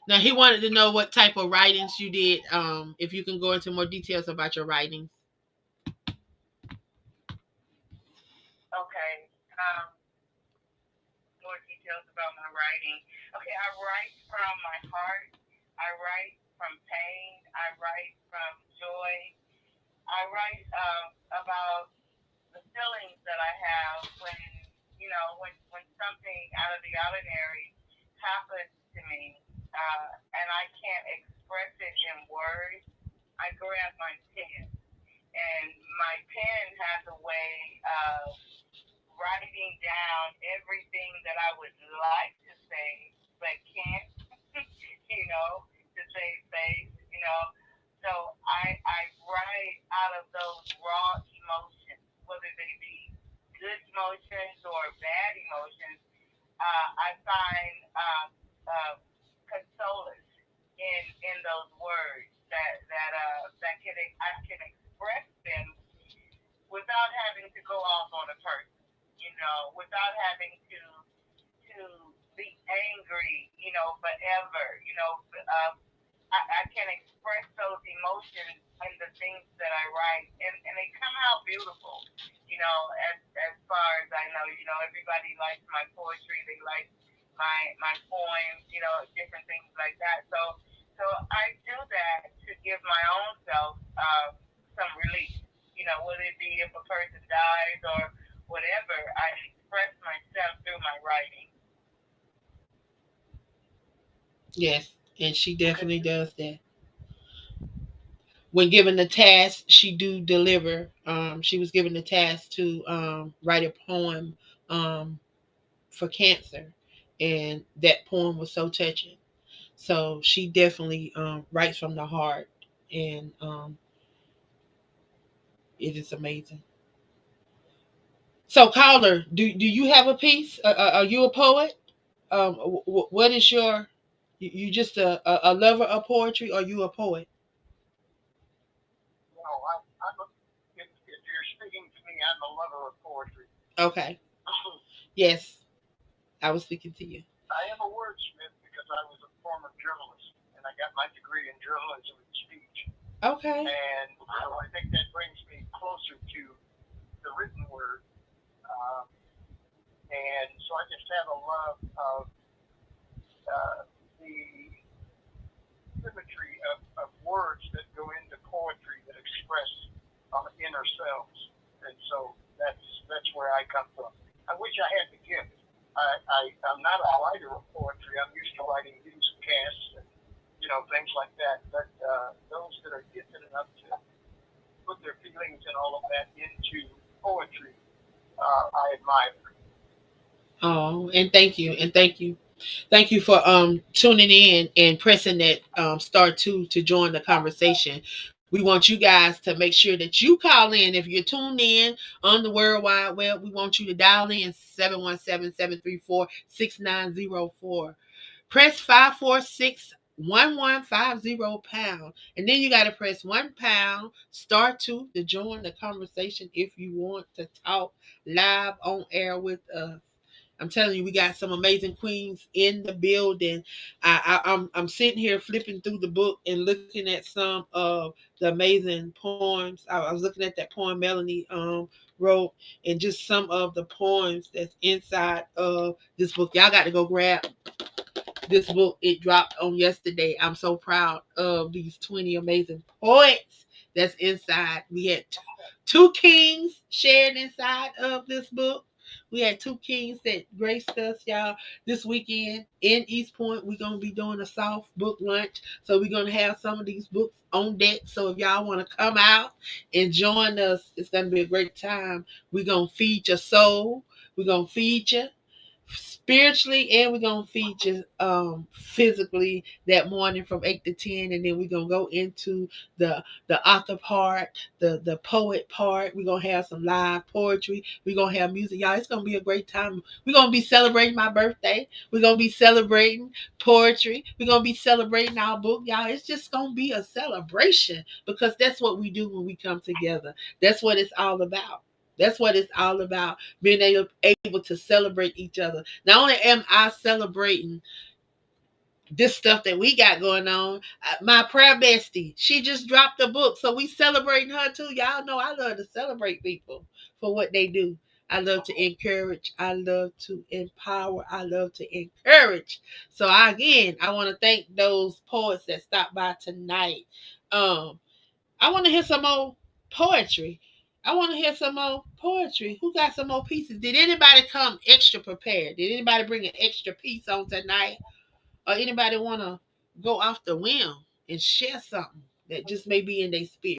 Now he wanted to know what type of writings you did. If you can go into more details about your writings. Okay. Um, more details about my writing. Okay, I write from my heart. I write from pain. I write from joy. I write about the feelings that I have when when something out of the ordinary happens to me, and I can't express it in words. I grab my pen, and my pen has a way of writing down everything that I would like to say but can't, to save face. So I write out of those raw emotions, whether they be good emotions or bad emotions. I find uh, consolence in those words that I can express them without having to go off on a person, without having to be angry, forever. I can express those emotions in the things that I write, and they come out beautiful. As far as I know, everybody likes my poetry. They like my poems, different things like that. So I do that to give my own self some relief. Whether it be if a person dies or whatever, I express myself through my writing. Yes, and she definitely does that. When given the task, she do deliver. She was given the task to write a poem for cancer, and that poem was so touching. So she definitely writes from the heart, and it is amazing. So, caller, do you have a piece? Are you a poet? What is your you just a lover of poetry, or you a poet? No, if you're speaking to me, I'm a lover of poetry. Okay. Yes, I was speaking to you. I am a wordsmith because I was a former journalist and I got my degree in journalism and speech. Okay. And so I think that brings me closer to the written word. Um, and so I just have a love of the symmetry of words that go into poetry that express our inner selves. And so that's where I come from. I wish I had the gift. I'm not a writer of poetry. I'm used to writing newscasts and things like that. But those that are gifted enough to put their feelings and all of that into poetry, I admire. Oh, and thank you, and thank you. Thank you for tuning in and pressing that star two to join the conversation. We want you guys to make sure that you call in. If you're tuned in on the World Wide Web, we want you to dial in 717-734-6904. Press 546-1150 and then you got to press 1 pound star two to join the conversation if you want to talk live on air with us. I'm telling you, we got some amazing queens in the building. I'm sitting here flipping through the book and looking at some of the amazing poems. I was looking at that poem Melanie wrote, and just some of the poems that's inside of this book. Y'all got to go grab this book. It dropped on yesterday. I'm so proud of these 20 amazing poets that's inside. We had two kings shared inside of this book. We had two kings that graced us, y'all, this weekend in East Point. We're going to be doing a soft book lunch. So we're going to have some of these books on deck. So if y'all want to come out and join us, it's going to be a great time. We're going to feed your soul. We're going to feed you spiritually, and we're gonna feed you physically that morning from 8 to 10, and then we're gonna go into the author part, the poet part. We're gonna have some live poetry. We're gonna have music, y'all. It's gonna be a great time. We're gonna be celebrating my birthday. We're gonna be celebrating poetry. We're gonna be celebrating our book, y'all. It's just gonna be a celebration because that's what we do when we come together. That's what it's all about. That's what it's all about, being able to celebrate each other. Not only am I celebrating this stuff that we got going on. My prayer bestie, she just dropped a book, so we celebrating her too. Y'all know I love to celebrate people for what they do. I love to encourage. I love to empower. I love to encourage. So again, I want to thank those poets that stopped by tonight. Um, I want to hear some more poetry. I want to hear some more poetry. Who got some more pieces? Did anybody come extra prepared? Did anybody bring an extra piece on tonight? Or anybody want to go off the whim and share something that just may be in their spirit?